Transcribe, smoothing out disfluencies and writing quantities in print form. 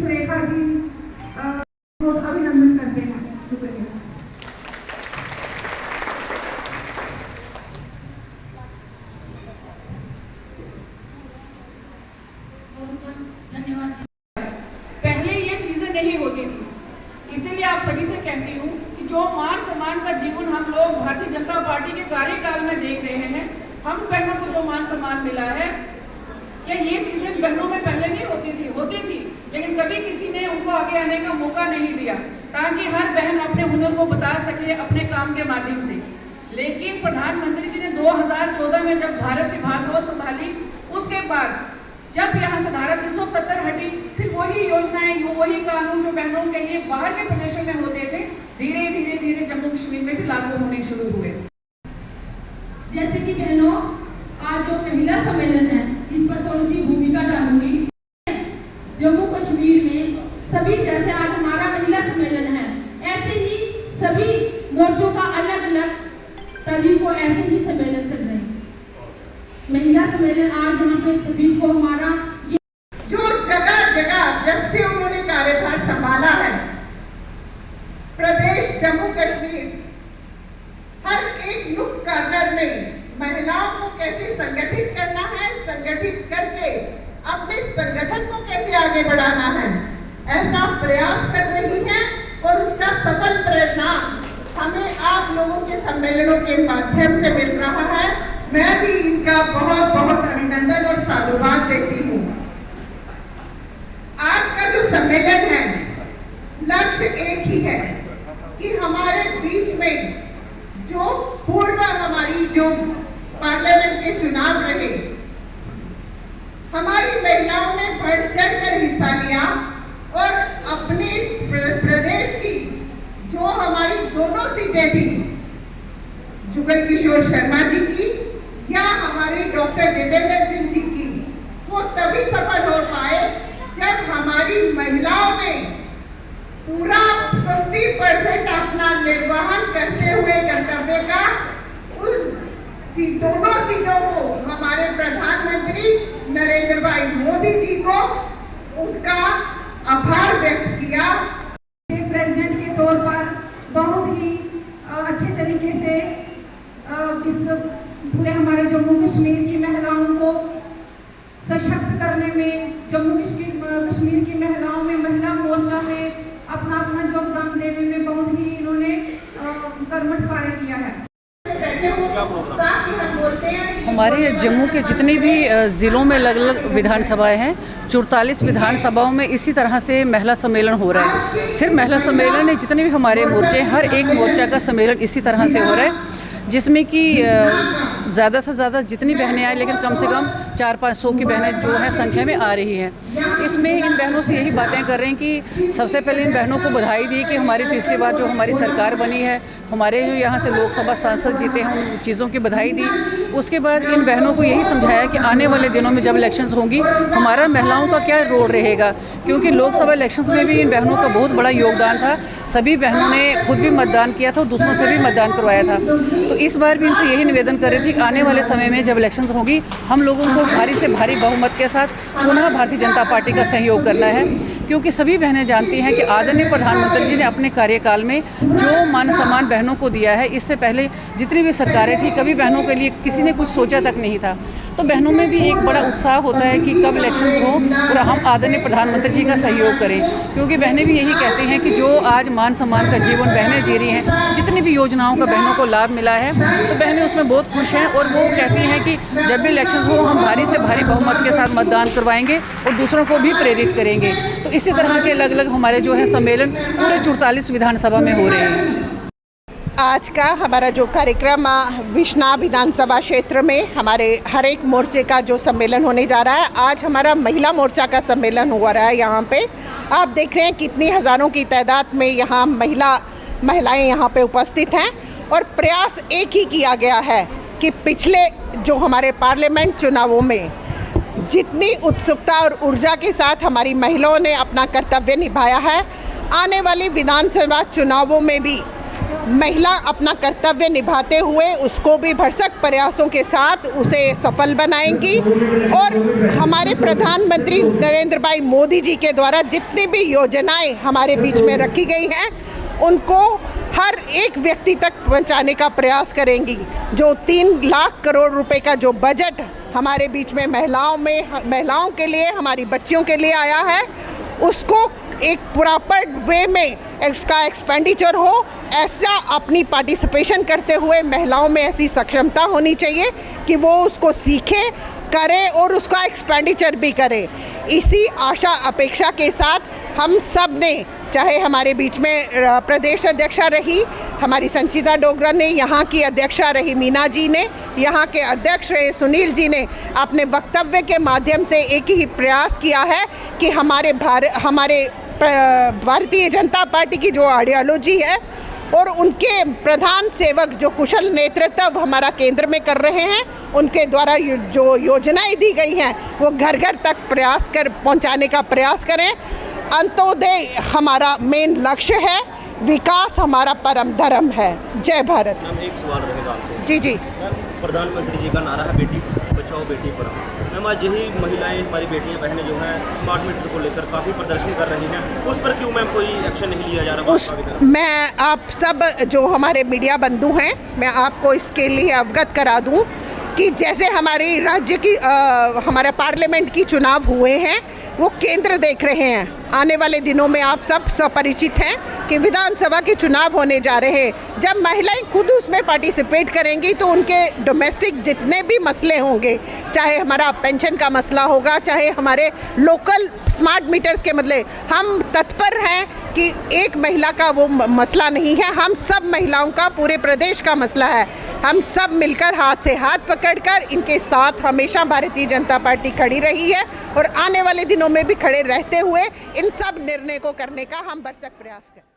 सुरेखा जी बहुत अभिनंदन करते हैं। शुक्रिया। धन्यवाद। पहले ये चीजें नहीं होती थी, इसीलिए आप सभी से कहती हूँ कि जो मान सम्मान का जीवन हम लोग भारतीय जनता पार्टी के कार्यकाल में देख रहे हैं, हम बहनों को जो मान सम्मान मिला है, क्या ये चीजें बहनों में पहले नहीं होती थी, लेकिन कभी किसी ने उनको आगे आने का मौका नहीं दिया ताकि हर बहन अपने हुनर को बता सके अपने काम के माध्यम से। लेकिन प्रधानमंत्री जी ने 2014 में जब भारत की भागदौड़ संभाली, उसके बाद जब यहाँ से धारा 370 हटी, फिर वही योजनाएं, वही कानून जो बहनों के लिए बाहर के प्रदेशों में होते थे, धीरे धीरे जम्मू कश्मीर में भी लागू होने शुरू हुए। जैसे कि बहनों, आज जो महिला सम्मेलन है, इस पर थोड़ी सी भूमिका डालूंगी। जम्मू कश्मीर में सभी, जैसे आज हमारा महिला सम्मेलन है, ऐसे ही सभी मोर्चों का अलग अलग तरीकों ऐसे ही सम्मेलन चल रहे हैं। महिला सम्मेलन आज यहाँ पे 26 को हमारा जो जगह जगह जब से उन्होंने कार्यभार संभाला है, प्रदेश जम्मू कश्मीर हर एक नुक कॉर्नर में महिलाओं को कैसे संगठित करना है, संगठित करके अपने संगठन को कैसे आगे बढ़ाना है, ऐसा प्रयास कर रही है और उसका सफल परिणाम हमें आप लोगों के सम्मेलनों के माध्यम से मिल रहा है। मैं भी इनका बहुत बहुत अभिनंदन और साधुवाद देती हूँ। आज का जो सम्मेलन है, लक्ष्य एक ही है कि हमारे बीच में जो पूर्व हमारी जो पार्लियामेंट के चुनाव रहे, हमारी महिलाओं ने बढ़ चढ़ कर हिस्सा लिया और अपने प्रदेश की जो हमारी दोनों सीटें थी, जुगल किशोर शर्मा जी की या हमारे डॉक्टर जितेंद्र सिंह जी की, वो तभी सफल हो पाए जब हमारी महिलाओं ने पूरा 50% अपना निर्वहन करते हुए कर्तव्य का उन दोनों सीटों को हमारे प्रधानमंत्री नरेंद्र भाई मोदी जी को उनका आभार व्यक्त किया। प्रेसिडेंट के तौर पर बहुत ही अच्छे तरीके से इस पूरे हमारे जम्मू कश्मीर की महिलाओं को सशक्त करने में, जम्मू कश्मीर की महिलाओं में, महिला मोर्चा में अपना योगदान देने में बहुत ही इन्होंने कर्मठ कार्य किया है। हमारे जम्मू के जितने भी ज़िलों में अलग अलग विधानसभाएं हैं, 44 विधानसभाओं में इसी तरह से महिला सम्मेलन हो रहा है। सिर्फ महिला सम्मेलन है, जितने भी हमारे मोर्चे, हर एक मोर्चा का सम्मेलन इसी तरह से हो रहा है, जिसमें कि ज़्यादा से ज़्यादा जितनी बहनें आए, लेकिन कम से कम 400-500 की बहनें जो है संख्या में आ रही हैं। इसमें इन बहनों से यही बातें कर रहे हैं कि सबसे पहले इन बहनों को बधाई दी कि हमारी तीसरी बार जो हमारी सरकार बनी है, हमारे जो यहाँ से लोकसभा सांसद जीते हैं, उन चीज़ों की बधाई दी। उसके बाद इन बहनों को यही समझाया कि आने वाले दिनों में जब इलेक्शंस होंगी, हमारा महिलाओं का क्या रोल रहेगा, क्योंकि लोकसभा इलेक्शंस में भी इन बहनों का बहुत बड़ा योगदान था। सभी बहनों ने खुद भी मतदान किया था और दूसरों से भी मतदान करवाया था। तो इस बार भी इनसे यही निवेदन कर रही थी कि आने वाले समय में जब इलेक्शंस होगी, हम लोगों को भारी से भारी बहुमत के साथ पुनः भारतीय जनता पार्टी का सहयोग करना है, क्योंकि सभी बहनें जानती हैं कि आदरणीय प्रधानमंत्री जी ने अपने कार्यकाल में जो मान सम्मान बहनों को दिया है, इससे पहले जितनी भी सरकारें थी, कभी बहनों के लिए किसी ने कुछ सोचा तक नहीं था। तो बहनों में भी एक बड़ा उत्साह होता है कि कब इलेक्शंस हो और हम आदरणीय प्रधानमंत्री जी का सहयोग करें, क्योंकि बहनें भी यही कहती हैं कि जो आज मान सम्मान का जीवन बहनें जी रही हैं, जितनी भी योजनाओं का बहनों को लाभ मिला है, तो बहनें उसमें बहुत खुश हैं और वो कहती हैं कि जब भी इलेक्शंस हो, हम भारी से भारी बहुमत के साथ मतदान करवाएंगे और दूसरों को भी प्रेरित करेंगे। तो इसी तरह के अलग अलग हमारे जो है सम्मेलन पूरे 44 विधानसभा में हो रहे हैं। आज का हमारा जो कार्यक्रम विश्वनाथ विधानसभा क्षेत्र में हमारे हर एक मोर्चे का जो सम्मेलन होने जा रहा है, आज हमारा महिला मोर्चा का सम्मेलन हो रहा है। यहाँ पे आप देख रहे हैं कितनी हज़ारों की तादाद में यहाँ महिलाएं यहाँ पे उपस्थित हैं और प्रयास एक ही किया गया है कि पिछले जो हमारे पार्लियामेंट चुनावों में जितनी उत्सुकता और ऊर्जा के साथ हमारी महिलाओं ने अपना कर्तव्य निभाया है, आने वाली विधानसभा चुनावों में भी महिला अपना कर्तव्य निभाते हुए उसको भी भरसक प्रयासों के साथ उसे सफल बनाएंगी। और हमारे प्रधानमंत्री नरेंद्र भाई मोदी जी के द्वारा जितनी भी योजनाएं हमारे बीच में रखी गई हैं उनको हर एक व्यक्ति तक पहुंचाने का प्रयास करेंगी। जो 3 लाख करोड़ रुपए का जो बजट हमारे बीच में महिलाओं के लिए, हमारी बच्चियों के लिए आया है, उसको एक प्रॉपर वे में इसका एक्सपेंडिचर हो, ऐसा अपनी पार्टिसिपेशन करते हुए महिलाओं में ऐसी सक्षमता होनी चाहिए कि वो उसको सीखे, करे और उसका एक्सपेंडिचर भी करे। इसी आशा अपेक्षा के साथ हम सब ने, चाहे हमारे बीच में प्रदेश अध्यक्षा रही हमारी संचिता डोगरा ने, यहाँ की अध्यक्षा रही मीना जी ने, यहाँ के अध्यक्ष रहे सुनील जी ने, अपने वक्तव्य के माध्यम से एक ही प्रयास किया है कि हमारे भारतीय जनता पार्टी की जो आइडियोलॉजी है और उनके प्रधान सेवक जो कुशल नेतृत्व हमारा केंद्र में कर रहे हैं, उनके द्वारा जो योजनाएं दी गई हैं वो घर घर तक पहुंचाने का प्रयास करें। अंत्योदय हमारा मेन लक्ष्य है, विकास हमारा परम धर्म है। जय भारत। मैम, एक सवाल रहेगा आपसे। जी जी। प्रधानमंत्री जी का नारा है बेटी बचाओ बेटी पढ़ाओ। मैम, आज यही महिलाएं, हमारी बेटियां बहनें जो हैं स्मार्ट मीटर को लेकर काफ़ी प्रदर्शन कर रही हैं, उस पर क्यों मैम कोई एक्शन नहीं लिया जा रहा? मैं आप सब जो हमारे मीडिया बंधु हैं, मैं आपको इसके लिए अवगत करा दूं कि जैसे हमारे राज्य की हमारे पार्लियामेंट की चुनाव हुए हैं, वो केंद्र देख रहे हैं। आने वाले दिनों में आप सब परिचित हैं कि विधानसभा के चुनाव होने जा रहे हैं। जब महिलाएं खुद उसमें पार्टिसिपेट करेंगी तो उनके डोमेस्टिक जितने भी मसले होंगे, चाहे हमारा पेंशन का मसला होगा, चाहे हमारे लोकल स्मार्ट मीटर्स के मतलब, हम तत्पर हैं कि एक महिला का वो मसला नहीं है, हम सब महिलाओं का, पूरे प्रदेश का मसला है। हम सब मिलकर हाथ से हाथ पकड़कर इनके साथ हमेशा भारतीय जनता पार्टी खड़ी रही है और आने वाले दिनों में भी खड़े रहते हुए इन सब निर्णय को करने का हम भरसक प्रयास करें।